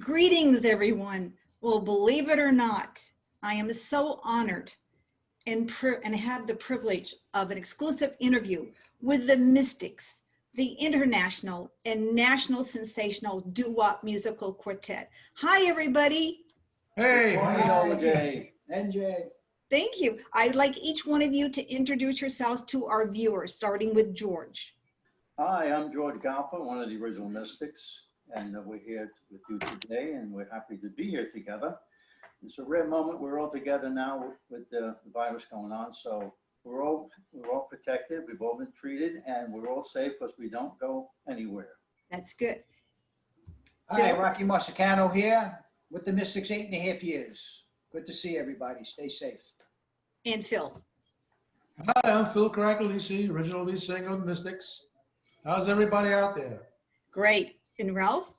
Greetings, everyone. Well, believe it or not, I am so honored and have the privilege of an exclusive interview with the Mystics, the international and national sensational doo-wop musical quartet. Hi, everybody. Hey, Morning, how Nola are you? J. NJ. Thank you. I'd like each one of you to introduce yourselves to our viewers, starting with George. Hi, I'm George Galfo, one of the original Mystics, and we're here with you today, and we're happy to be here together. It's a rare moment. We're all together now with the virus going on, so we're all protected. We've all been treated, and we're all safe because we don't go anywhere. That's good. Hi, Rocky Marsicano here with the Mystics 8.5 years. Good to see everybody. Stay safe. And Phil. Hi, I'm Phil Cracolici, original lead singer of the Mystics. How's everybody out there? Great. And Ralph?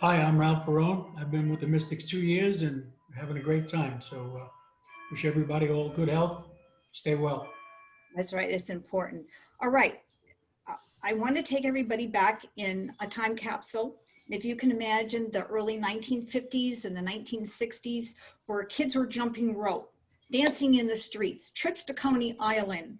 Hi, I'm Ralph Varrone. I've been with the Mystics 2 years and having a great time. So wish everybody all good health. Stay well. That's right. It's important. All right. I want to take everybody back in a time capsule. If you can imagine the early 1950s and the 1960s, where kids were jumping rope, dancing in the streets, trips to Coney Island,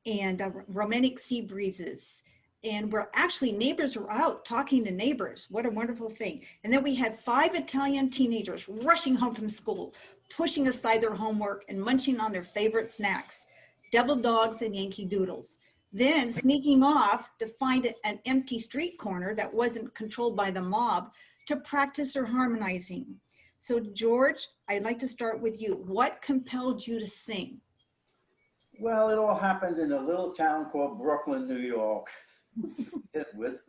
and romantic sea breezes. And where actually neighbors were out talking to neighbors. What a wonderful thing. And then we had 5 Italian teenagers rushing home from school, pushing aside their homework and munching on their favorite snacks, devil dogs and Yankee Doodles. Then sneaking off to find an empty street corner that wasn't controlled by the mob to practice their harmonizing. So George, I'd like to start with you. What compelled you to sing? Well, it all happened in a little town called Brooklyn, New York. with.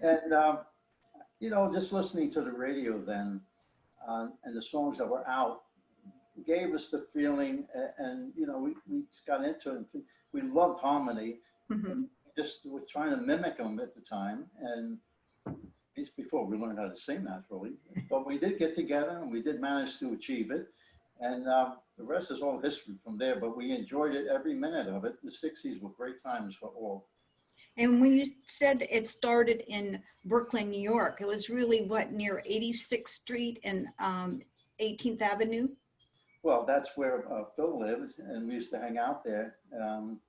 And, you know, just listening to the radio then and the songs that were out gave us the feeling, and you know, we just got into it. We loved harmony. Mm-hmm. Just were trying to mimic them at the time, and it's before we learned how to sing naturally. But we did get together, and we did manage to achieve it. And the rest is all history from there. But we enjoyed it every minute of it. The '60s were great times for all. And when you said it started in Brooklyn, New York, it was really what, near 86th Street and 18th Avenue? Well, that's where Phil lived, and we used to hang out there.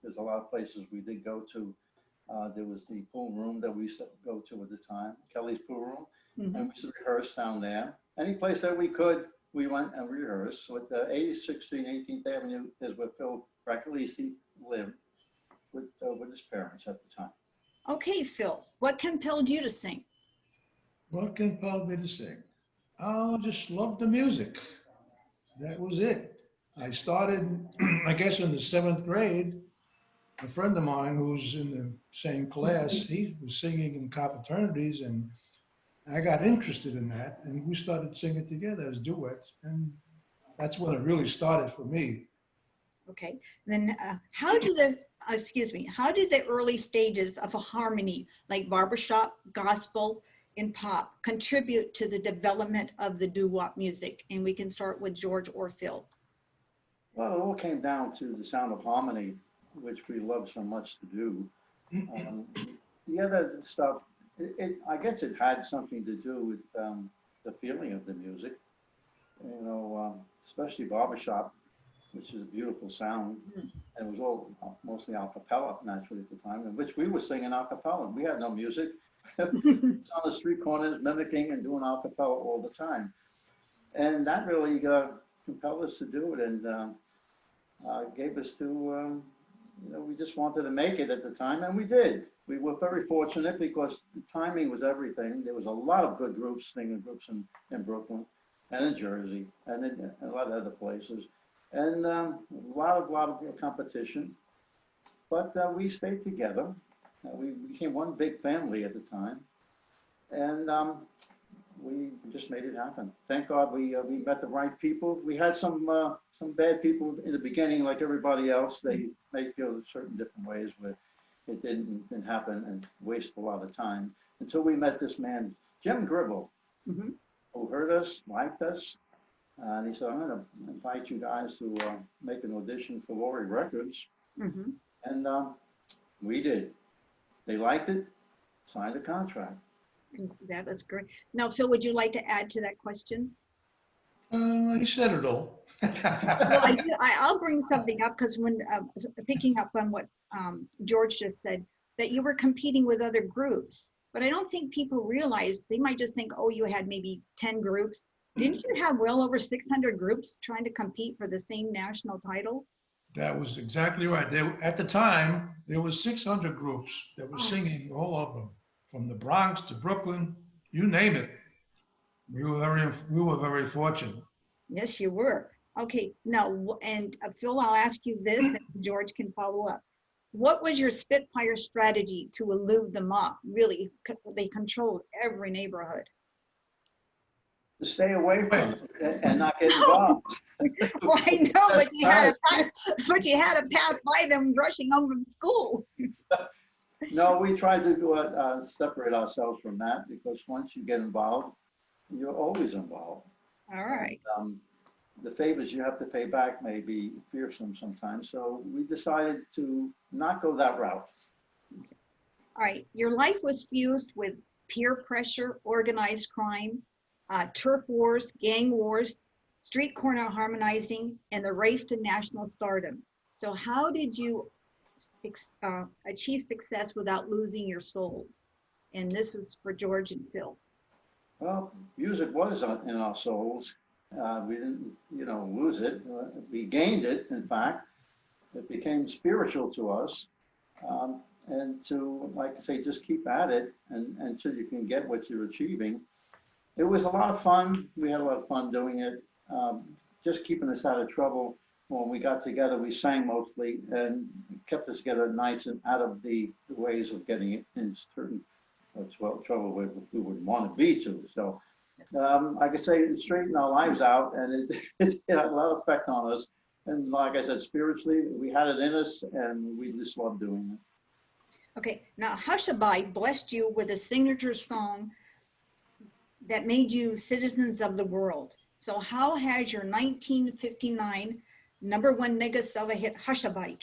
There's a lot of places we did go to. There was the pool room that we used to go to at the time, Kelly's pool room, Mm-hmm. and we used to rehearse down there. Any place that we could, we went and rehearsed. So at the 86th Street and 18th Avenue is where Phil Cracolici lived with his parents at the time. Okay, Phil, what compelled you to sing? What compelled me to sing? I just loved the music. That was it. I started, I guess, in the 7th grade. A friend of mine who was in the same class, he was singing in confraternities, and I got interested in that, and we started singing together as duets, and that's when it really started for me. Okay, then how did the early stages of a harmony like barbershop, gospel, and pop contribute to the development of the doo-wop music? And we can start with George or Phil. Well, it all came down to the sound of harmony, which we love so much to do. The other stuff, I guess it had something to do with the feeling of the music, you know, especially barbershop, which is a beautiful sound. And it was all mostly a cappella naturally at the time, in which we were singing a cappella. We had no music. On the street corners mimicking and doing a cappella all the time. And that really compelled us to do it, and gave us to, you know, we just wanted to make it at the time, and we did. We were very fortunate because the timing was everything. There was a lot of good groups, singing groups in Brooklyn and in Jersey and in a lot of other places. And a lot of competition, but we stayed together. We became one big family at the time, and we just made it happen. Thank God we met the right people. We had some bad people in the beginning, like everybody else. They may feel certain different ways where it didn't happen and waste a lot of time until we met this man, Jim Gribble, Mm-hmm. who heard us, liked us. And he said, I'm going to invite you guys to make an audition for Laurie Records. Mm-hmm. And we did. They liked it, signed a contract. That was great. Now, Phil, would you like to add to that question? You said it all. Well, I'll bring something up because when picking up on what George just said, that you were competing with other groups, but I don't think people realize, they might just think, oh, you had maybe 10 groups. Didn't you have well over 600 groups trying to compete for the same national title? That was exactly right. At the time, there was 600 groups that were singing, all of them, from the Bronx to Brooklyn, you name it. We were very fortunate. Yes, you were. Okay, now, and Phil, I'll ask you this, and George can follow up. What was your Spitfire strategy to elude them off? Really, they controlled every neighborhood. To stay away from it and not get involved. Well, I know, but you had to pass by them rushing home from school. No, we tried to separate ourselves from that, because once you get involved, you're always involved. All right. The favors you have to pay back may be fearsome sometimes, so we decided to not go that route. All right. Your life was fused with peer pressure, organized crime, turf wars, gang wars, street corner harmonizing, and the race to national stardom. So how did you achieve success without losing your souls? And this is for George and Phil. Well, music was in our souls. We didn't, lose it. We gained it, in fact. It became spiritual to us. And to, like I say, just keep at it until you can get what you're achieving. It was a lot of fun. We had a lot of fun doing it. Just keeping us out of trouble. When we got together, we sang mostly, and kept us together at nights and out of the ways of getting in certain trouble we would want to be to. So, like I say, it straightened our lives out, and it had a lot of effect on us. And like I said, spiritually, we had it in us, and we just loved doing it. Okay, now Hushabye blessed you with a signature song that made you citizens of the world. So how has your 1959 #1 mega seller hit Hushabye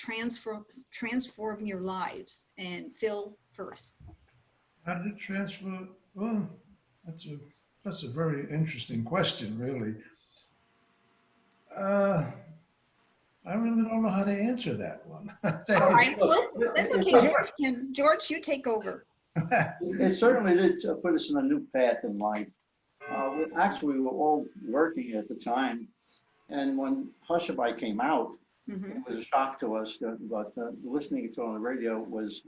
transform your lives? And Phil first. How did it transfer? Well, that's a very interesting question, really. I really don't know how to answer that one. All right, well, that's okay. George, you take over. It certainly did put us in a new path in life. We were all working at the time, and when Hushabye came out, it was a shock to us. But listening to it on the radio was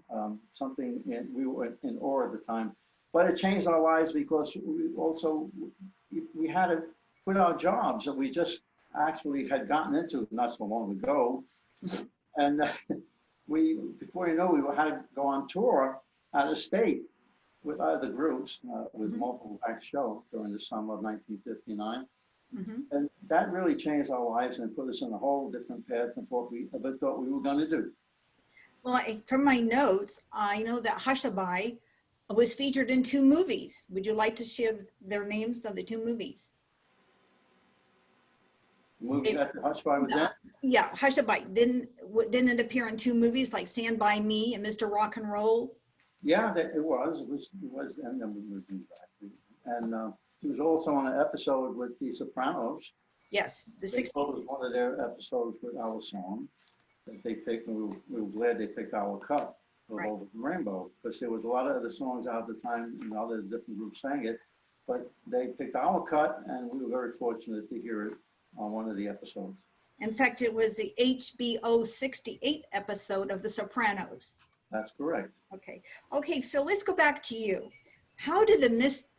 something we were in awe at the time. But it changed our lives because we had to quit our jobs that we just actually had gotten into not so long ago, and before you know, we had to go on tour out of state with other groups, with multiple act show during the summer of 1959. And that really changed our lives and put us in a whole different path than what we ever thought we were going to do. Well, from my notes, I know that Hushabye was featured in 2 movies. Would you like to share their names of the 2 movies? Movie that Hushabye was in? Yeah, Hushabye didn't it appear in 2 movies like Stand By Me and Mr. Rock and Roll? Yeah, it was, and then we moved back. And he was also on an episode with the Sopranos. Yes, the 60s. Was one of their episodes with our song that they picked, and we were glad they picked our cut of Over the Rainbow, because there was a lot of other songs out at the time, and other different groups sang it, but they picked our cut, and we were very fortunate to hear it on one of the episodes. In fact, it was the HBO 68 episode of The Sopranos. That's correct. Okay, Phil, let's go back to you. How did the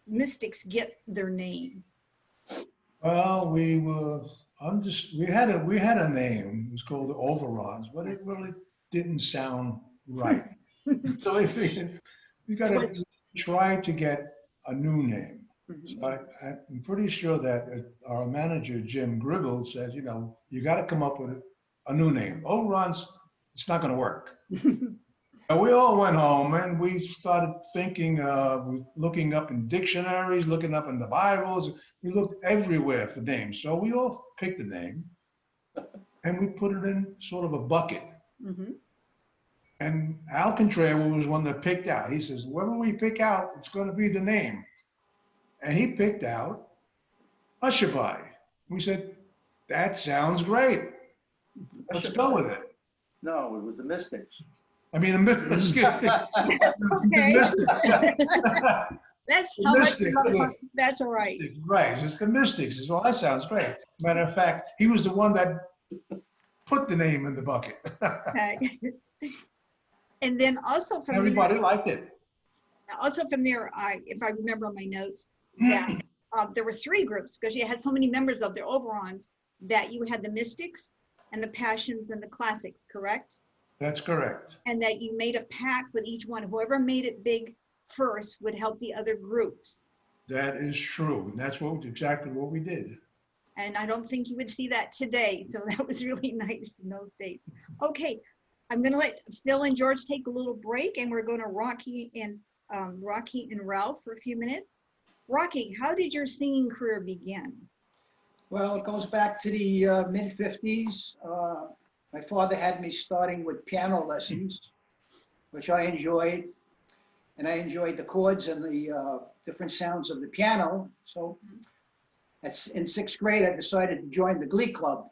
Mystics get their name? Well, we had a name. It was called the Overons, but it really didn't sound right. So we got to try to get a new name. So I'm pretty sure that our manager, Jim Gribble, said, you got to come up with a new name. Overons, it's not going to work. And we all went home and we started thinking, looking up in dictionaries, looking up in the Bibles. We looked everywhere for names. So we all picked a name and we put it in sort of a bucket. And Al Contrario was one that picked out. He says, whatever we pick out, it's going to be the name. And he picked out Hushabye. We said, that sounds great. Let's go with it. No, it was the Mystics. I mean, excuse me. Okay. The Mystics. That's The how much, Mystics, yeah. that's all right. Right, it's the Mystics. He said, well, that sounds great. Matter of fact, he was the one that put the name in the bucket. Okay. And then also from Everybody there, liked it. if I remember my notes, that there were three groups because you had so many members of their Oberons that you had the Mystics and the Passions and the Classics, correct? That's correct. And that you made a pact with each one. Whoever made it big first would help the other groups. That is true. And that's exactly what we did. And I don't think you would see that today. So that was really nice in those days. Okay, I'm gonna let Phil and George take a little break and we're going to Rocky and Ralph for a few minutes. Rocky, how did your singing career begin? Well, it goes back to the mid-50s. My father had me starting with piano lessons, which I enjoyed. And I enjoyed the chords and the different sounds of the piano. So in sixth grade, I decided to join the Glee Club.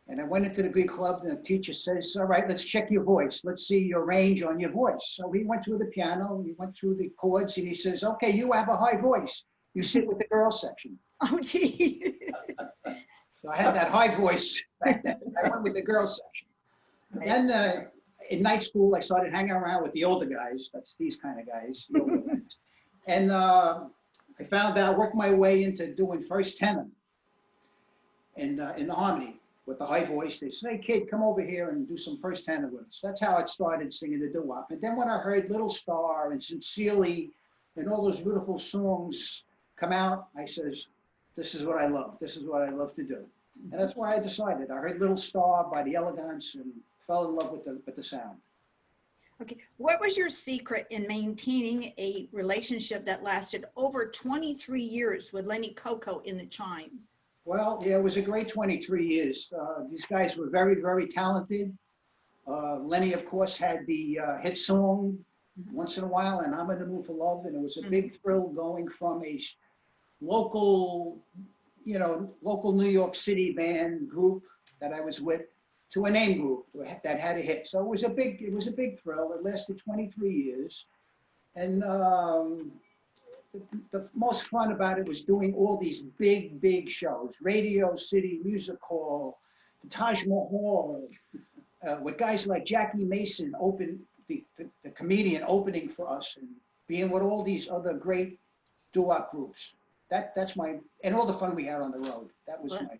And I went into the Glee Club and the teacher says, all right, let's check your voice. Let's see your range on your voice. So he went through the piano, he went through the chords and he says, okay, you have a high voice. You sit with the girls section. Oh, gee. So I had that high voice back then. I went with the girls section. Then in night school, I started hanging around with the older guys. That's these kind of guys. The older guys. And I found out, worked my way into doing first tenor in the harmony with the high voice. They say, hey, kid, come over here and do some first tenor with us. That's how it started singing the doo-wop. And then when I heard Little Star and Sincerely and all those beautiful songs come out, I says, this is what I love. This is what I love to do. And that's why I decided. I heard Little Star by the Elegants and fell in love with the sound. Okay, what was your secret in maintaining a relationship that lasted over 23 years with Lenny Coco in the Chimes? Well, yeah, it was a great 23 years. These guys were very, very talented. Lenny, of course, had the hit song Once in a While, and I'm in the Mood for Love, and it was a big thrill going from a local, local New York City band group that I was with to a name group that had a hit. So it was a big thrill. It lasted 23 years. And the most fun about it was doing all these big shows, Radio City Music Hall, the Taj Mahal, with guys like Jackie Mason, the comedian opening for us, and being with all these other great doo-wop groups. That's and all the fun we had on the road. That was my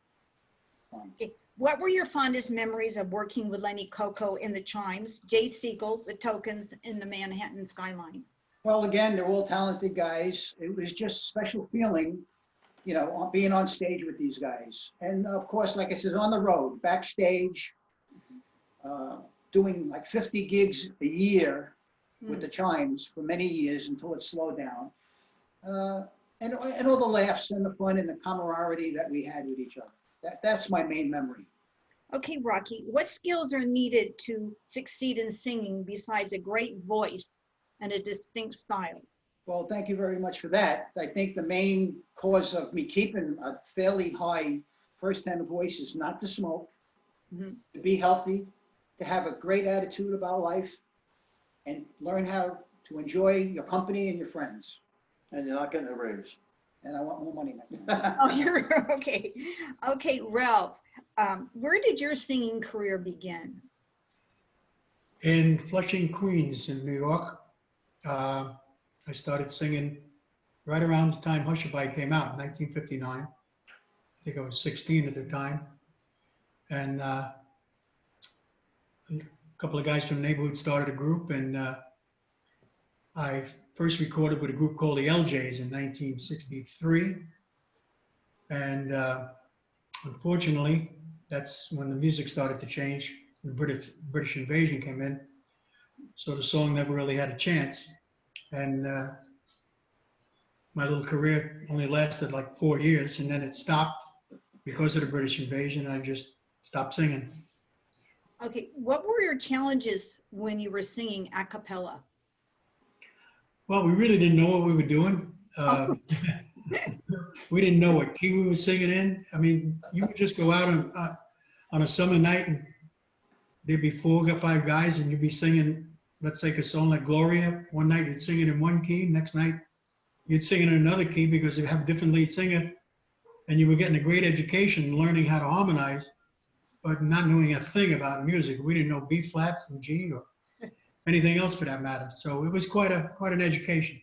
fun. Okay. What were your fondest memories of working with Lenny Coco in the Chimes, Jay Siegel, the Tokens, in the Manhattan Skyline? Well, again, they're all talented guys. It was just a special feeling, being on stage with these guys. And of course, like I said, on the road, backstage, doing like 50 gigs a year with the Chimes for many years until it slowed down. And all the laughs and the fun and the camaraderie that we had with each other. That's my main memory. Okay, Rocky, what skills are needed to succeed in singing besides a great voice and a distinct style? Well, thank you very much for that. I think the main cause of me keeping a fairly high first tenor voice is not to smoke, to be healthy, to have a great attitude about life, and learn how to enjoy your company and your friends. And you're not getting a raise. And I want more money. Oh, you're okay. Okay, Ralph, where did your singing career begin? In Flushing, Queens in New York. I started singing right around the time Hushabye came out in 1959. I think I was 16 at the time. And a couple of guys from the neighborhood started a group, and I first recorded with a group called the LJs in 1963. And unfortunately, that's when the music started to change. The British invasion came in. So the song never really had a chance. And my little career only lasted like 4 years, and then it stopped because of the British invasion. I just stopped singing. Okay, what were your challenges when you were singing a cappella? Well, we really didn't know what we were doing. Oh, We didn't know what key we were singing in. I mean, you would just go out on a summer night and there'd be 4 or 5 guys and you'd be singing, let's take a song like Gloria. One night you'd sing it in one key, next night you'd sing it in another key because you have a different lead singer, and you were getting a great education learning how to harmonize, but not knowing a thing about music. We didn't know B flat from G or anything else for that matter. So it was quite an education.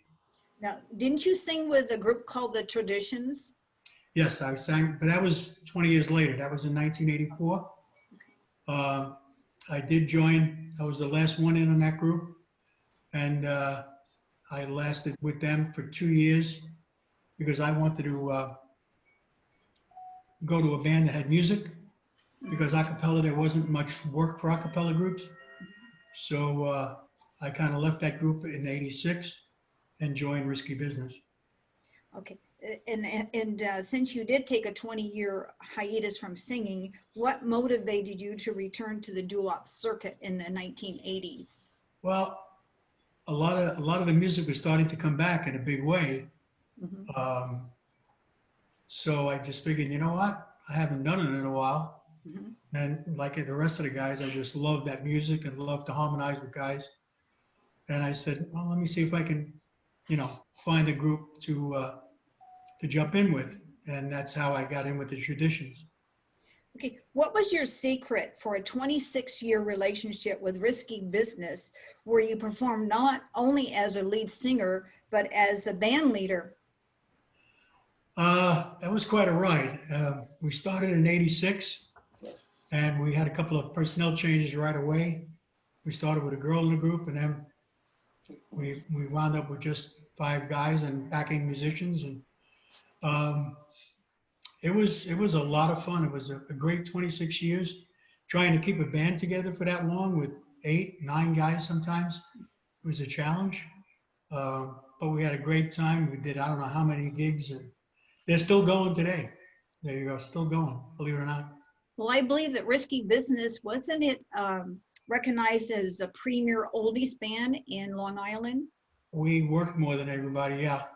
now, didn't you sing with a group called the Traditions? Yes, I sang, but that was 20 years later. That was in 1984. I did join, I was the last one in on that group, and I lasted with them for 2 years because I wanted to go to a band that had music, because a cappella, there wasn't much work for a cappella groups. So I kind of left that group in '86 and joined Risky Business. Okay, and since you did take a 20-year hiatus from singing, what motivated you to return to the doo-wop circuit in the 1980s? Well, a lot of the music was starting to come back in a big way. Mhm. So I just figured, you know what? I haven't done it in a while. Mhm. And like the rest of the guys, I just love that music and love to harmonize with guys. And I said, well, let me see if I can, find a group to jump in with. And that's how I got in with the Traditions. Okay, what was your secret for a 26-year relationship with Risky Business, where you performed not only as a lead singer, but as a band leader? That was quite a ride. We started in '86 and we had a couple of personnel changes right away. We started with a girl in the group, and then we wound up with just 5 guys and backing musicians. And um, it was a lot of fun. It was a great 26 years. Trying to keep a band together for that long with 8, 9 guys sometimes was a challenge. But we had a great time. We did, I don't know how many gigs, and they're still going today. There you go, still going, believe it or not. Well, I believe that Risky Business, wasn't it recognized as a premier oldies band in Long Island? We worked more than everybody, yeah.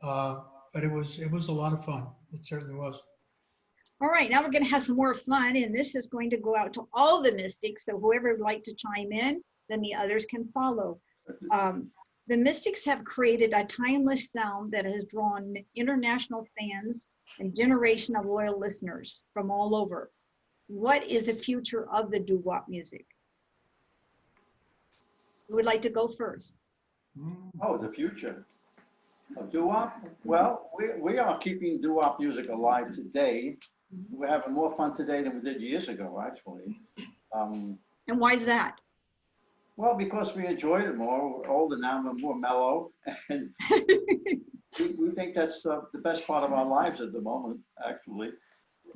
But it was a lot of fun. It certainly was. All right, now we're going to have some more fun, and this is going to go out to all the Mystics. So whoever would like to chime in, then the others can follow. The Mystics have created a timeless sound that has drawn international fans and generation of loyal listeners from all over. What is the future of the doo-wop music? Who would like to go first? Oh, the future of doo-wop? Well, we are keeping doo-wop music alive today. We're having more fun today than we did years ago, actually. And why is that? Well, because we enjoyed it more. We're older now, we're more mellow, and we think that's the best part of our lives at the moment, actually.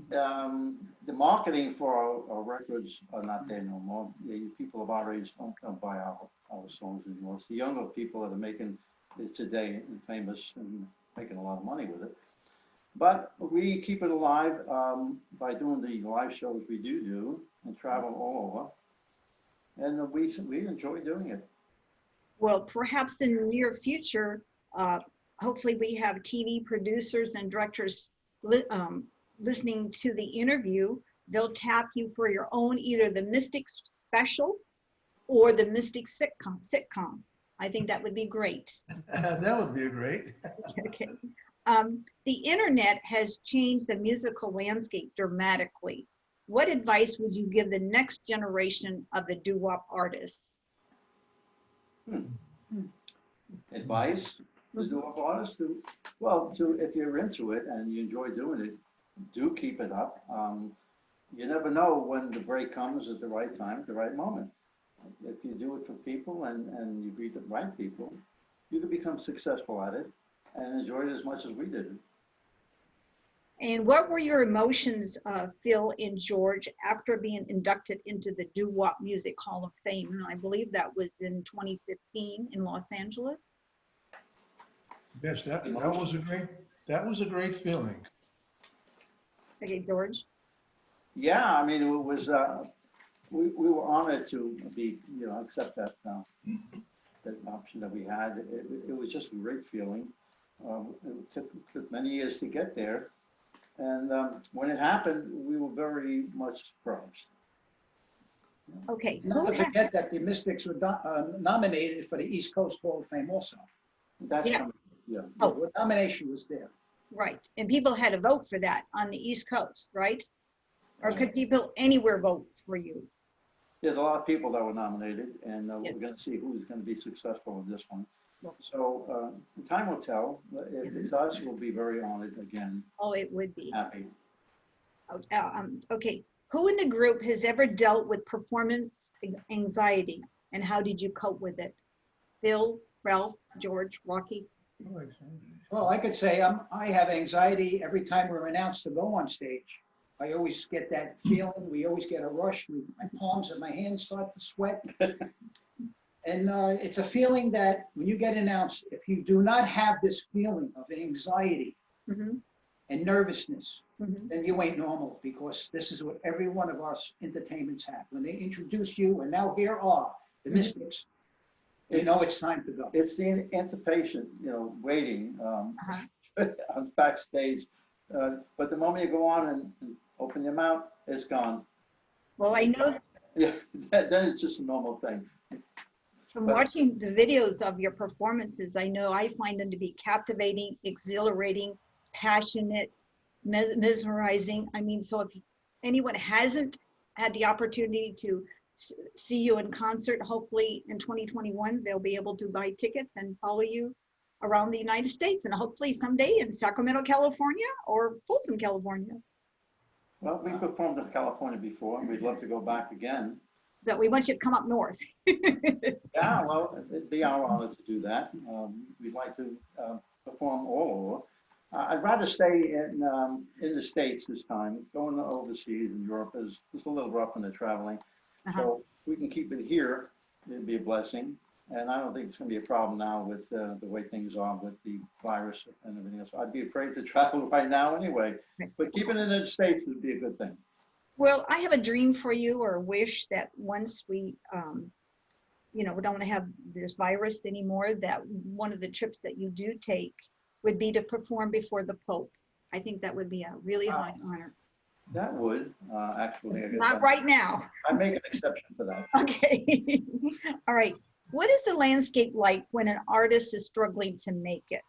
The marketing for our records are not there no more. The people of our age don't buy our songs anymore. It's the younger people that are making it today and famous and making a lot of money with it. But we keep it alive by doing the live shows we do and travel all over. And we enjoy doing it. Well, perhaps in the near future, hopefully we have TV producers and directors listening to the interview. They'll tap you for your own, either the Mystics special or the Mystics sitcom. I think that would be great. That would be great. Okay. The internet has changed the musical landscape dramatically. What advice would you give the next generation of the doo-wop artists? Advice to doo-wop artists? If you're into it and you enjoy doing it, do keep it up. You never know when the break comes at the right time, the right moment. If you do it for people and you meet the right people, you can become successful at it and enjoy it as much as we did. And what were your emotions, Phil and George, after being inducted into the Doo-Wop Music Hall of Fame? And I believe that was in 2015 in Los Angeles. Yes, that was a great feeling. Okay, George. Yeah, I mean, it was we were honored to be, accept that, that option that we had. It was just a great feeling. It took many years to get there. And when it happened, we were very much surprised. Okay. Not to forget that the Mystics were nominated for the East Coast Hall of Fame also. That's Yeah. coming, yeah. Oh. The nomination was there. Right. And people had to vote for that on the East Coast, right? Or could people anywhere vote for you? There's a lot of people that were nominated, and Yes. we're going to see who's going to be successful with this one. So time will tell. If it's us, we'll be very honored again. Oh, it would be. Happy. Okay. Who in the group has ever dealt with performance anxiety, and how did you cope with it? Phil, Ralph, George, Rocky? Well, I could say I have anxiety every time we're announced to go on stage. I always get that feeling. We always get a rush. My palms and my hands start to sweat. And it's a feeling that when you get announced, if you do not have this feeling of anxiety Mhm, and nervousness, mhm. then you ain't normal, because this is what every one of us entertainments have. When they introduce you, and now here are the Mystics, you know it's time to go. It's the anticipation, waiting backstage. But the moment you go on and open your mouth, it's gone. Well, I know Yeah, then it's just a normal thing. from watching the videos of your performances, I know I find them to be captivating, exhilarating, passionate, mesmerizing. I mean, so if anyone hasn't had the opportunity to see you in concert, hopefully in 2021, they'll be able to buy tickets and follow you around the United States, and hopefully someday in Sacramento, California, or Folsom, California. Well, we performed in California before, and we'd love to go back again. But we want you to come up north. Yeah, well, it'd be our honor to do that. We'd like to perform all over. I'd rather stay in the States this time. Going overseas in Europe is just a little rough when they're traveling. So if we can keep it here, it'd be a blessing. And I don't think it's going to be a problem now with the way things are with the virus and everything else. I'd be afraid to travel right now anyway. But keeping it in the States would be a good thing. Well, I have a dream for you, or a wish, that once we, we don't have this virus anymore, that one of the trips that you do take would be to perform before the Pope. I think that would be a really high honor. That would, actually. I guess Not right now. I make an exception for that. Okay. All right. What is the landscape like when an artist is struggling to make it?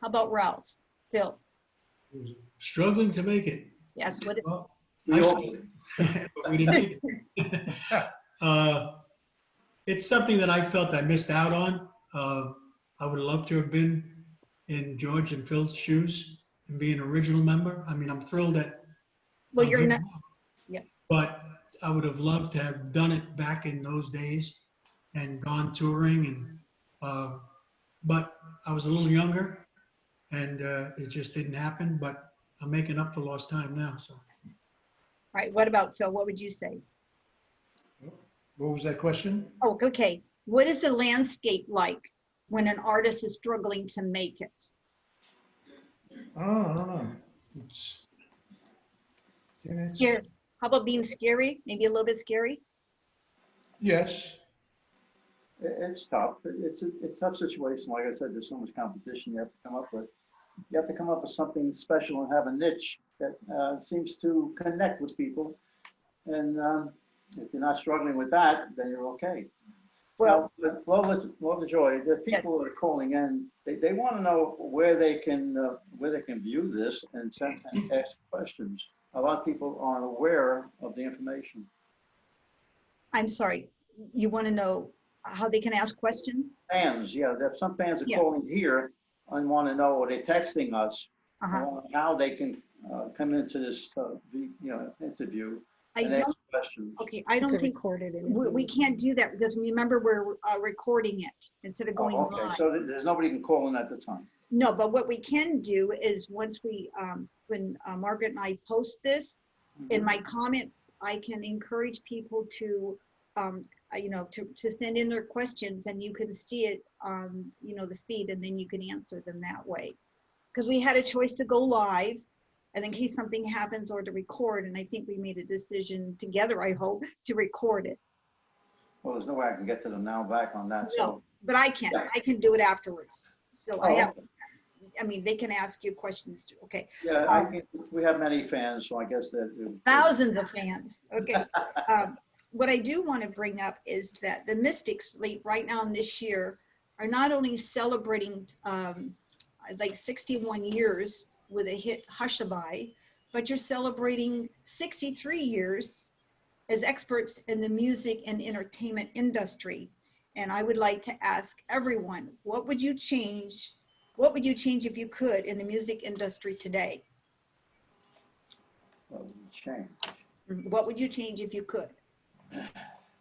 How about Ralph? Phil? Struggling to make it. Yes. What is, Well, We all- but we didn't make it. It's something that I felt I missed out on. I would love to have been in George and Phil's shoes and be an original member. I mean, I'm thrilled that. well, I'm you're here not. now, Yeah. But I would have loved to have done it back in those days and gone touring, and but I was a little younger, and it just didn't happen. But I'm making up for lost time now. So. All right. What about Phil? What would you say? What was that question? Oh, okay. What is the landscape like when an artist is struggling to make it? Oh, I don't know. It's Here, how about being scary? Maybe a little bit scary? yes. It's tough. It's a tough situation. Like I said, there's so much competition you have to come up with. You have to come up with something special and have a niche that seems to connect with people. And if you're not struggling with that, then you're okay. Well, Well, the joy. The people that are calling in, they want to know where they can view this and ask questions. A lot of people aren't aware of the information. I'm sorry. You want to know how they can ask questions? Fans, yeah, there's some fans are Yeah. calling here and want to know, or they're texting us how they can come into this interview I and ask don't, questions. okay, I don't think we can't do that, because remember, we're recording it instead of going Oh, okay, live. so there's nobody can call in at the time. No, but what we can do is once we, when Margaret and I post this, in my comments, I can encourage people to, to send in their questions, and you can see it on, the feed, and then you can answer them that way. Because we had a choice to go live, and in case something happens, or to record. And I think we made a decision together, I hope, to record it. Well, there's no way I can get to them now back on that, No, so. but I can. Yeah. I can do it afterwards. So I Oh, have, I mean, they can ask you questions too. Okay. Yeah, we have many fans, so I guess that. Thousands of fans. Okay. What I do want to bring up is that the Mystics right now in this year are not only celebrating like 61 years with a hit Hushabye, but you're celebrating 63 years as experts in the music and entertainment industry. And I would like to ask everyone, what would you change? What would you change if you could in the music industry today? Change. What would you change if you could?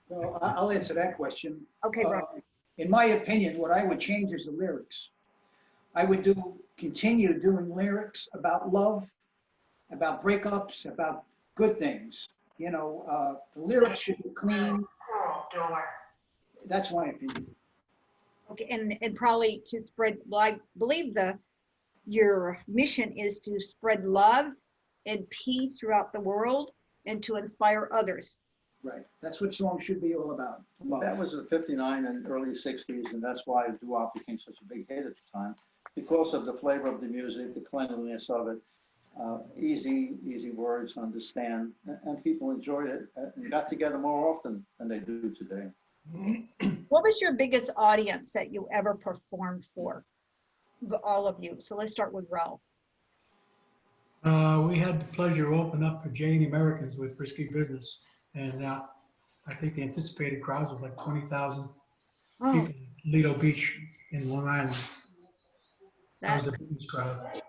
Well, I'll answer that question. Okay, Rob. In my opinion, what I would change is the lyrics. I would continue doing lyrics about love, about breakups, about good things. You know, the lyrics should be clean. That's my opinion. Okay, and probably to spread, well, I believe your mission is to spread love and peace throughout the world and to inspire others. Right. That's what songs should be all about. Love. That was the 59 and early 60s, and that's why Doo-Wop became such a big hit at the time, because of the flavor of the music, the cleanliness of it, easy words to understand, and people enjoyed it and got together more often than they do today. What was your biggest audience that you ever performed for? All of you. So let's start with Ralph. We had the pleasure of opening up for Jane Americans with Risky Business. And I think the anticipated crowds was like 20,000 Oh, people in Lido Beach in Long Island. That was that, the biggest crowd.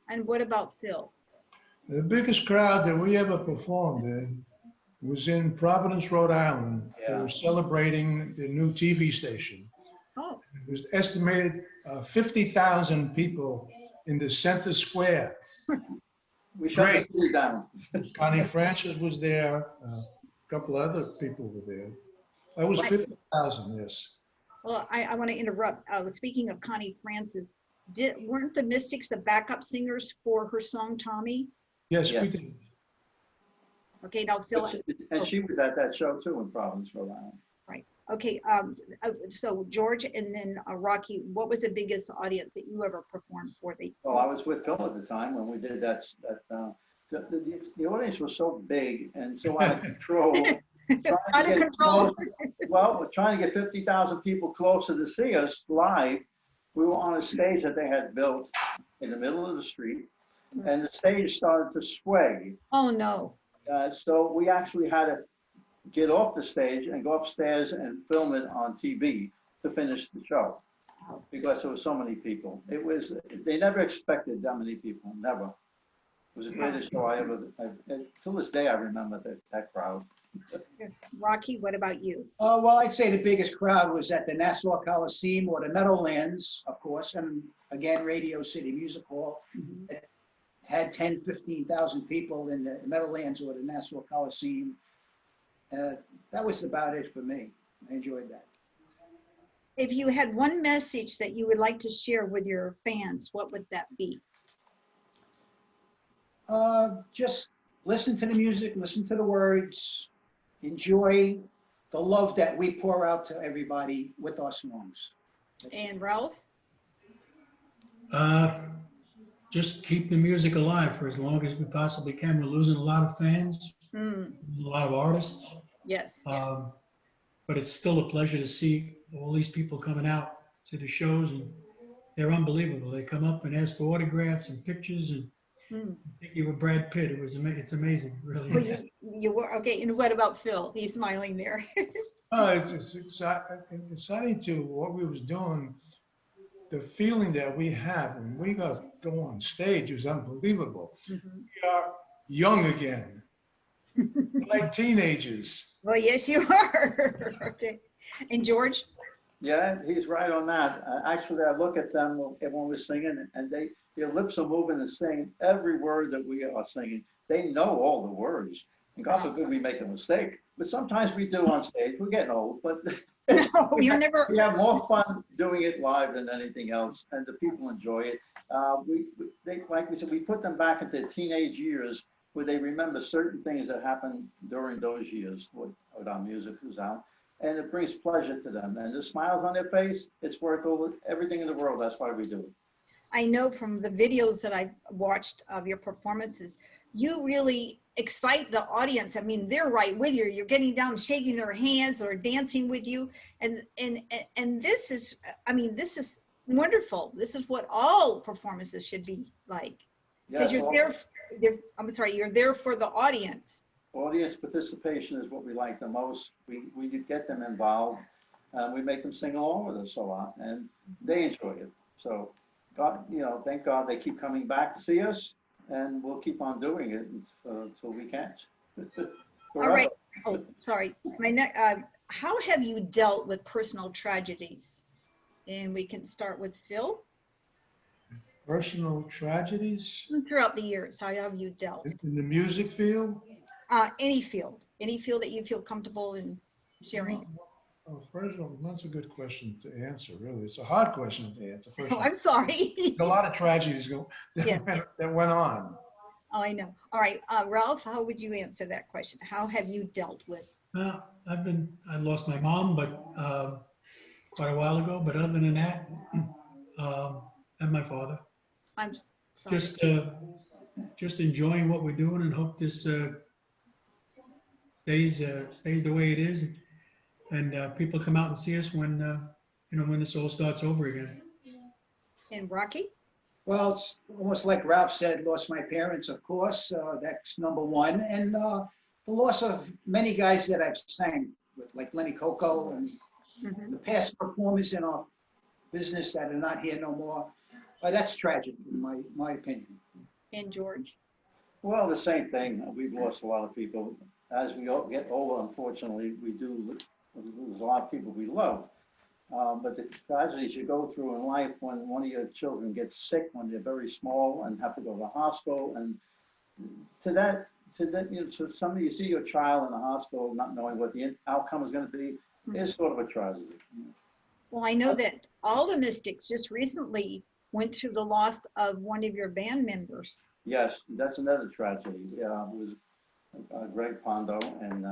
and what about Phil? The biggest crowd that we ever performed in was in Providence, Rhode Island. They Yeah. were celebrating the new TV station. Oh, It was estimated 50,000 people in the center square. We shut the Great. city down. Connie Francis was there. A couple other people were there. That was 50,000, yes. well, I want to interrupt. Speaking of Connie Francis, weren't the Mystics the backup singers for her song Tommy? Yes, Yeah. we did. Okay, now Phil. And she was at that show too in Providence, Rhode Island. Okay, so George and then Rocky, what was the biggest audience that you ever performed for? Well, I was with Phil at the time when we did that. The audience was so big and so out of control. Out of control. Well, we're trying to get 50,000 people closer to see us live. We were on a stage that they had built in the middle of the street, and the stage started to sway. Oh, no. So we actually had to get off the stage and go upstairs and film it on TV to finish the show, because there were so many people. They never expected that many people, never. It was the greatest show I ever, till this day I remember that crowd. Rocky, what about you? Well, I'd say the biggest crowd was at the Nassau Coliseum or the Meadowlands, of course, and again, Radio City Music Hall. It had 10, 15,000 people in the Meadowlands or the Nassau Coliseum. That was about it for me. I enjoyed that. If you had one message that you would like to share with your fans, what would that be? Just listen to the music, listen to the words, enjoy the love that we pour out to everybody with our songs. And Ralph? Just keep the music alive for as long as we possibly can. We're losing a lot of fans, Mm, a lot of artists. yes. But it's still a pleasure to see all these people coming out to the shows, and they're unbelievable. They come up and ask for autographs and pictures, and Mm. think you were Brad Pitt. It's amazing, really. Well, you were, okay, and what about Phil? He's smiling there. It's exciting to what we was doing. The feeling that we have when we go on stage is unbelievable. Mhm. We are young again, like teenagers. Well, yes, you are. Okay. And George? Yeah, he's right on that. Actually, I look at them when we're singing, and their lips are moving and saying every word that we are singing. They know all the words. And God forbid we make a mistake. But sometimes we do on stage. We're getting old, but No, you're never. we have more fun doing it live than anything else, and the people enjoy it. like we said, we put them back into teenage years where they remember certain things that happened during those years with our music was out. And it brings pleasure to them. And the smiles on their face, it's worth everything in the world. That's why we do it. I know from the videos that I've watched of your performances, you really excite the audience. I mean, they're right with you. You're getting down, shaking their hands or dancing with you. And this is, I mean, this is wonderful. This is what all performances should be like. Because Yes, I'm sorry, you're there for the audience. audience participation is what we like the most. We get them involved. We make them sing along with us a lot, and they enjoy it. So, God, thank God they keep coming back to see us, and we'll keep on doing it until we can't. All right. Oh, sorry. How have you dealt with personal tragedies? And we can start with Phil. Personal tragedies Throughout the years, how have you dealt? in the music field? Any field that you feel comfortable in sharing. Oh, personal, that's a good question to answer, really. It's a hard question to answer. Oh, I'm sorry. There's a lot of tragedies Yeah. that went on. Oh, I know. All right, Ralph, how would you answer that question? How have you dealt with? Well, I lost my mom, but quite a while ago. But other than that, and my father, I'm sorry. just enjoying what we're doing and hope this stays the way it is, and people come out and see us when when this all starts over again. And Rocky? Well, it's almost like Ralph said, lost my parents, of course. That's number one. And the loss of many guys that I've sang with, like Lenny Coco and the past performers in our business that are not here no more. That's tragic, in my opinion. And George? Well, the same thing. We've lost a lot of people. As we all get older, unfortunately, we do lose a lot of people we love. But the tragedies you go through in life when one of your children gets sick when they're very small and have to go to the hospital, and to somebody, you see your child in the hospital not knowing what the outcome is going to be, is sort of a tragedy. Well, I know that all the Mystics just recently went through the loss of one of your band members. Yes, that's another tragedy. It was Greg Pondo, and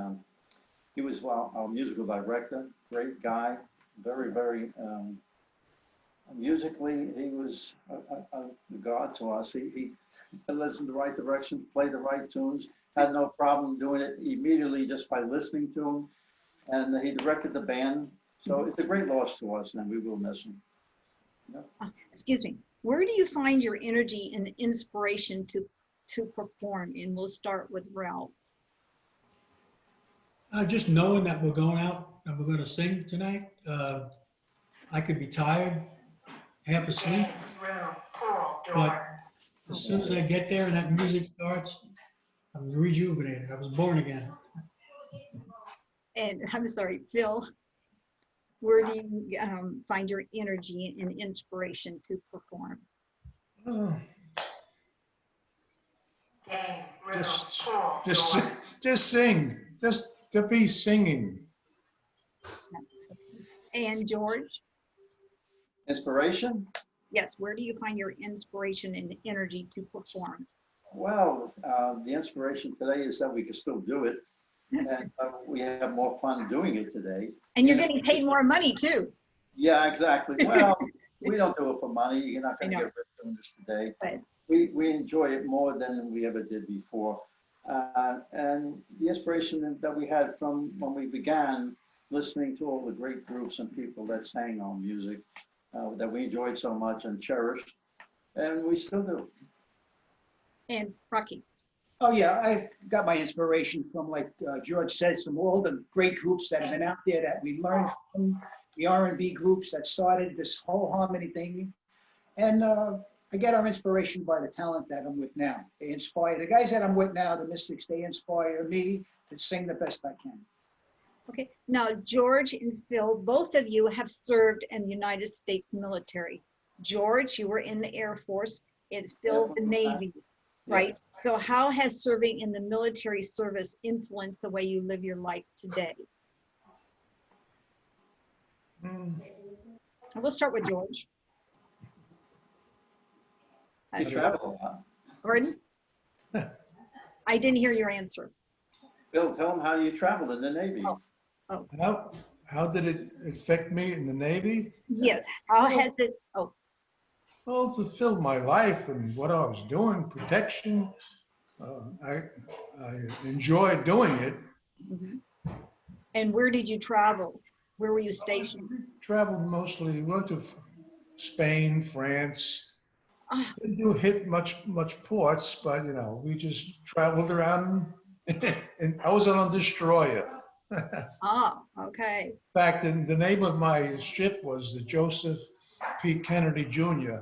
he was our musical director, great guy, very, very, musically, he was a god to us. He listened the right direction, played the right tunes, had no problem doing it immediately just by listening to him, and he directed the band. So it's a great loss to us, and we will miss him. Yeah. Excuse me. Where do you find your energy and inspiration to perform? And we'll start with Ralph. Just knowing that we're going out and we're going to sing tonight. I could be tired, half asleep, but as soon as I get there and that music starts, I'm rejuvenated. I was born again. And I'm sorry, Phil, where do you find your energy and inspiration to perform? Just sing. Just to be singing. And George? Inspiration? Yes, where do you find your inspiration and energy to perform? Well, the inspiration today is that we can still do it, and we have more fun doing it today. And you're getting paid more money too. Yeah, exactly. Well, we don't do it for money. You're not going to get rich doing this today. Right. We enjoy it more than we ever did before. And the inspiration that we had from when we began listening to all the great groups and people that sang our music that we enjoyed so much and cherished, and we still do. And Rocky? Oh yeah, I've got my inspiration from, like George said, some all the great groups that have been out there that we learned from, the R&B groups that started this whole harmony thing. And I get our inspiration by the talent that I'm with now. They inspire, the guys that I'm with now, the Mystics, they inspire me to sing the best I can. Okay, now George and Phil, both of you have served in the United States military. George, you were in the Air Force, and Phil, the Navy, right? So how has serving in the military service influenced the way you live your life today? And we'll start with George. You travel a lot. Pardon? I didn't hear your answer. Bill, tell them how you traveled in the Navy. Oh. How did it affect me in the Navy? Yes, how has it, oh, Well, to fill my life and what I was doing, protection. I enjoyed doing it. mhm. And where did you travel? Where were you stationed? We traveled mostly, went to Spain, France. Ah, Didn't do hit much ports, but we just traveled around. And I was on a destroyer. okay. In fact, the name of my ship was the Joseph P. Kennedy Jr.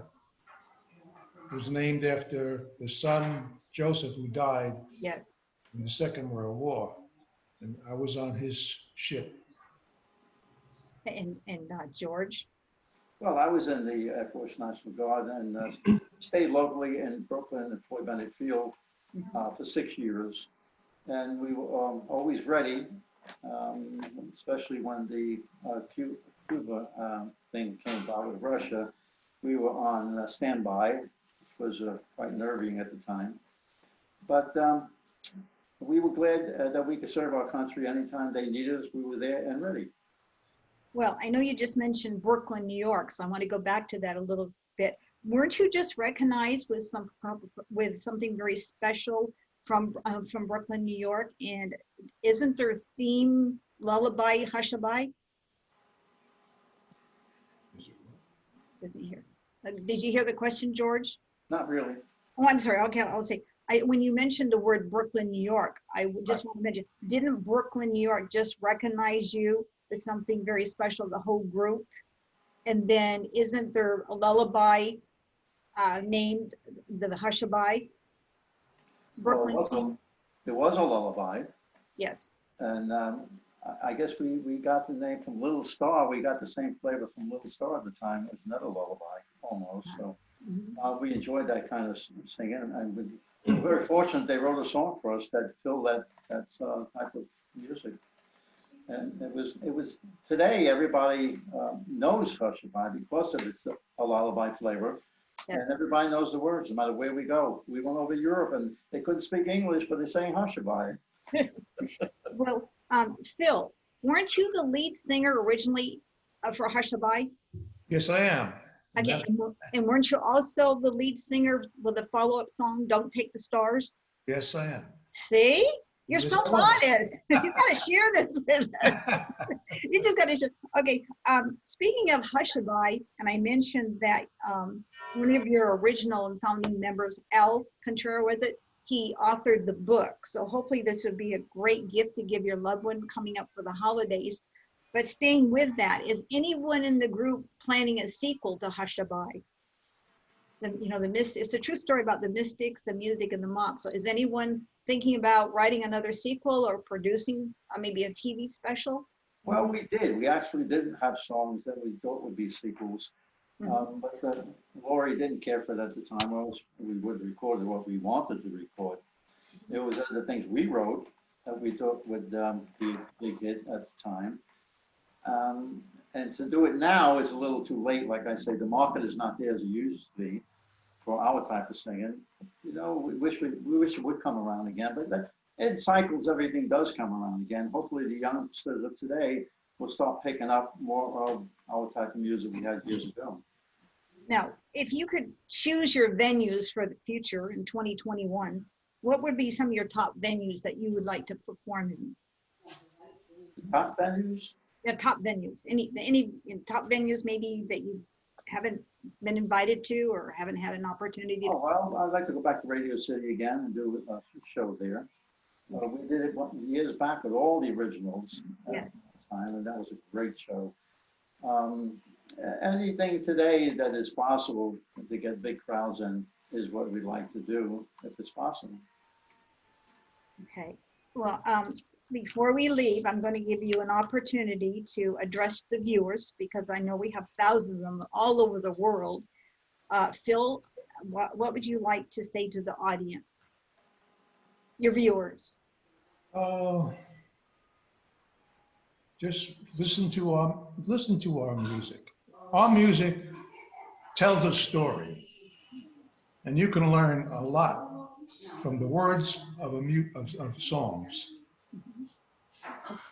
It was named after the son, Joseph, who died Yes. in the Second World War. And I was on his ship. And George? Well, I was in the Air Force National Guard and stayed locally in Brooklyn at Floyd Bennett Field for 6 years. And we were always ready, especially when the Cuba thing came about with Russia. We were on standby, which was quite nerving at the time. But we were glad that we could serve our country anytime they needed us. We were there and ready. Well, I know you just mentioned Brooklyn, New York, so I want to go back to that a little bit. Weren't you just recognized with something very special from Brooklyn, New York? And isn't their theme Lullaby Hushabye? Isn't here? Did you hear the question, George? Not really. Oh, I'm sorry. Okay, I'll say. When you mentioned the word Brooklyn, New York, I just want to mention, didn't Brooklyn, New York just recognize you as something very special, the whole group? And then isn't there a lullaby named the Hushabye? Brooklyn. Well, it was a lullaby. Yes. And I guess we got the name from Little Star. We got the same flavor from Little Star at the time. It was another lullaby, almost. So we enjoyed that kind of singing. And we were very fortunate they wrote a song for us that filled that type of music. And it was today everybody knows Hushabye because of its a lullaby flavor. Yeah. And everybody knows the words no matter where we go. We went over to Europe and they couldn't speak English, but they sang Hushabye. Well, Phil, weren't you the lead singer originally for Hushabye? Yes, I am. Okay, and weren't you also the lead singer with the follow-up song, Don't Take the Stars? Yes, I am. See? You're Yes, so I was. honest. You gotta share this with us. You just gotta share. Okay, speaking of Hushabye, and I mentioned that one of your original and founding members, Al Contreras, was it? He authored the book. So hopefully this would be a great gift to give your loved one coming up for the holidays. But staying with that, is anyone in the group planning a sequel to Hushabye? It's a true story about the mystics, the music, and the monks. So is anyone thinking about writing another sequel or producing maybe a TV special? Well, we did. We actually didn't have songs that we thought would be sequels. But Lori didn't care for that at the time, or else we would have recorded what we wanted to record. It was the things we wrote that we thought would be a big hit at the time. And to do it now is a little too late. Like I say, the market is not there as it used to be for our type of singing. We wish it would come around again, but in cycles, everything does come around again. Hopefully the youngsters of today will start picking up more of our type of music we had years ago. Now, if you could choose your venues for the future in 2021, what would be some of your top venues that you would like to perform in? Top venues? Yeah, top venues. Any top venues maybe that you haven't been invited to or haven't had an opportunity to? Oh, well, I'd like to go back to Radio City again and do a show there. We did it years back with all the originals at the time, and that was a great show. Anything today that is possible to get big crowds in is what we'd like to do if it's possible. Okay. Well, before we leave, I'm going to give you an opportunity to address the viewers because I know we have thousands of them all over the world. Phil, what would you like to say to the audience, your viewers? Just listen to our music. Our music tells a story. And you can learn a lot from the words of of songs.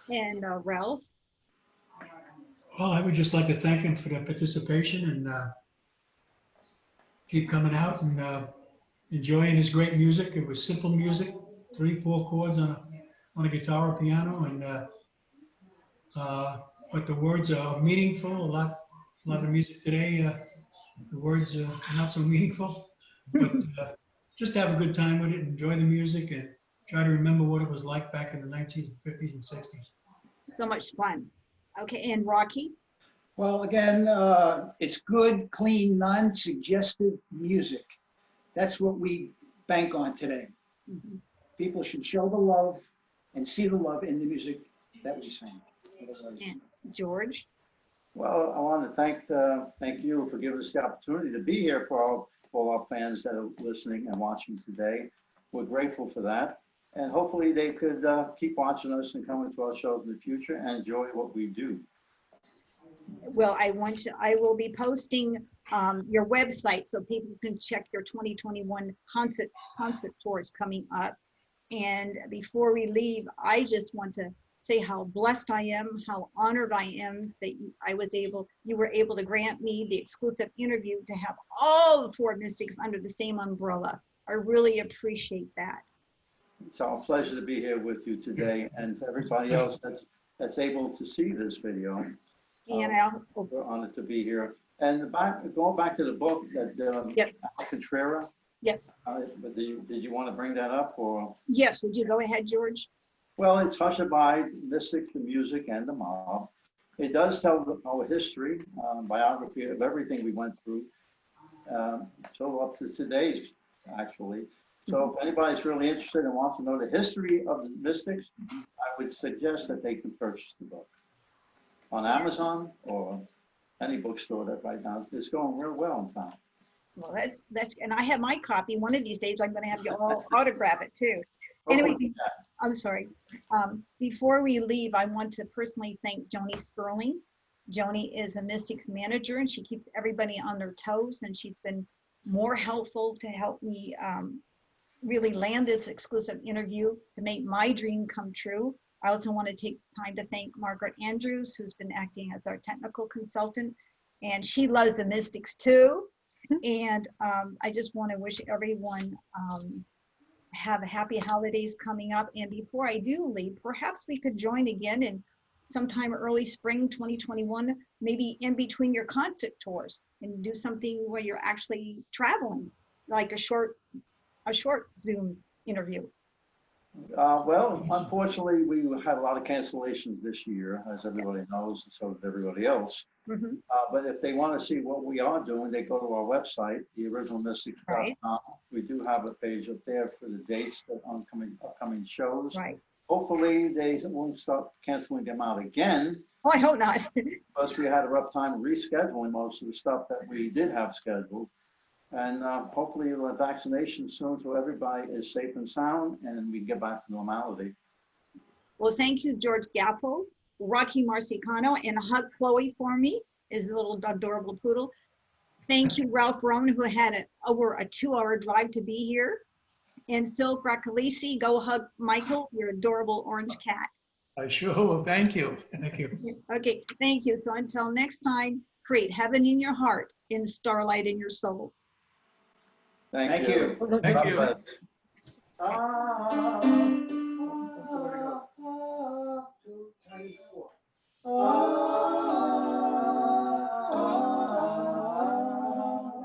And Ralph? Well, I would just like to thank him for the participation and keep coming out and enjoying his great music. It was simple music, 3-4 chords on a guitar or piano, and but the words are meaningful. A lot of music today, the words are not so meaningful. But just have a good time with it, enjoy the music, and try to remember what it was like back in the 1950s and 60s. So much fun. Okay, and Rocky? Well, again, it's good, clean, non-suggestive music. That's what we bank on today. Mhm. People should show the love and see the love in the music that we sing. Otherwise- And George? Well, I want to thank you for giving us the opportunity to be here for all our fans that are listening and watching today. We're grateful for that. And hopefully they could keep watching us and coming to our shows in the future and enjoy what we do. Well, I will be posting your website so people can check your 2021 concert tours coming up. And before we leave, I just want to say how blessed I am, how honored I am that you were able to grant me the exclusive interview to have all the 4 Mystics under the same umbrella. I really appreciate that. It's our pleasure to be here with you today, and to everybody else that's able to see this video. And We're honored to be here. And going back to the book that Yes. Contreras, Yes, but did you want to bring that up, or? yes, would you go ahead, George? Well, it's Hushabye, Mystics, the Music, and the Mob. It does tell our history, biography of everything we went through, so up to today's, actually. So if anybody's really interested and wants to know the history of the Mystics, I would suggest that they can purchase the book on Amazon or any bookstore that right now is going real well in town. Well, that's, and I have my copy. One of these days, I'm going to have you all autograph it too. Anyway, I'm sorry. Before we leave, I want to personally thank Joni Sperling. Joni is a Mystics manager, and she keeps everybody on their toes, and she's been more helpful to help me really land this exclusive interview to make my dream come true. I also want to take time to thank Margaret Andrews, who's been acting as our technical consultant, and she loves the Mystics too. And I just want to wish everyone have happy holidays coming up. And before I do leave, perhaps we could join again in sometime early spring 2021, maybe in between your concert tours, and do something where you're actually traveling, like a short Zoom interview. Well, unfortunately, we had a lot of cancellations this year, as everybody knows, and so did everybody else. Mhm. But if they want to see what we are doing, they go to our website, theoriginalmystics.com. Right. We do have a page up there for the dates that upcoming shows. Right. Hopefully, they won't start canceling them out again. Oh, I hope not. Plus, we had a rough time rescheduling most of the stuff that we did have scheduled. And hopefully we'll have vaccination soon so everybody is safe and sound and we can get back to normality. Well, thank you, George Galfo, Rocky Marsicano, and hug Chloe for me, his little adorable poodle. Thank you, Ralph Varrone, who had over a 2-hour drive to be here. And Phil Cracolici, go hug Michael, your adorable orange cat. I sure will. Thank you. Thank you. Okay, thank you. So until next time, create heaven in your heart and starlight in your soul. Thank you. Thank you.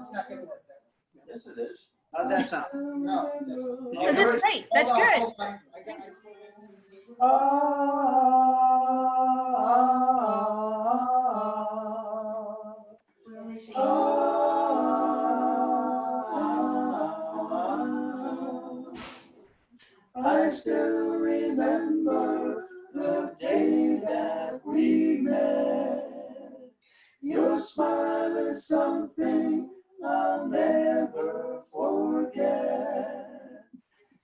It's not gonna work that way. Yes, it is. How'd that sound? No. This is great. That's Hold on, good. hold on. I got it. I still remember the day that we met. Your smile is something I'll never forget.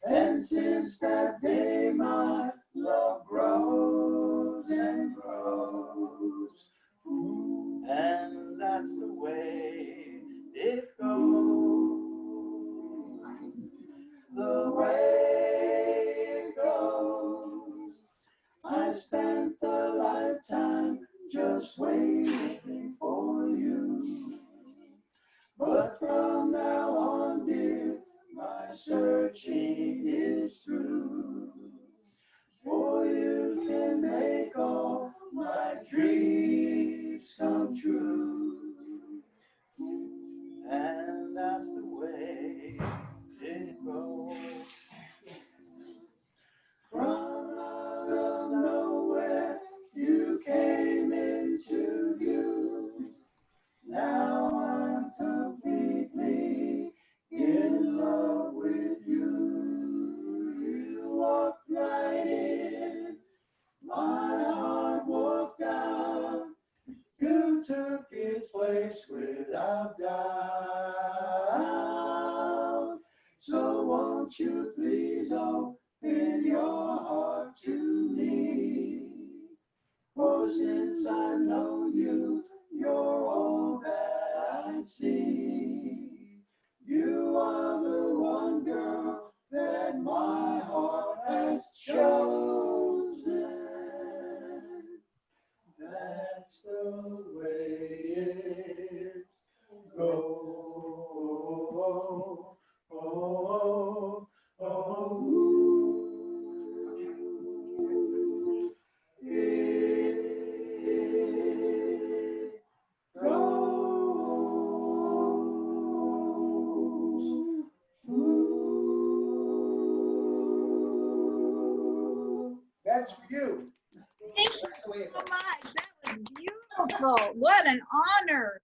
And since that day, my love grows and grows. And that's the way it goes. the way it goes. I spent a lifetime just waiting for you. But from now on, dear, my searching is through. For you can make all my dreams come true. And that's the way it goes. From out of nowhere, you came into view. Now I'm completely in love with you. You walked right in, my heart walked out. You took its place without doubt. So won't you please open your heart to me? For since I've known you, you're all that I see. You are the one girl that my heart has chosen. That's the way it goes. That's for you. Thank you That's the way it so goes. much. That was beautiful. What an honor.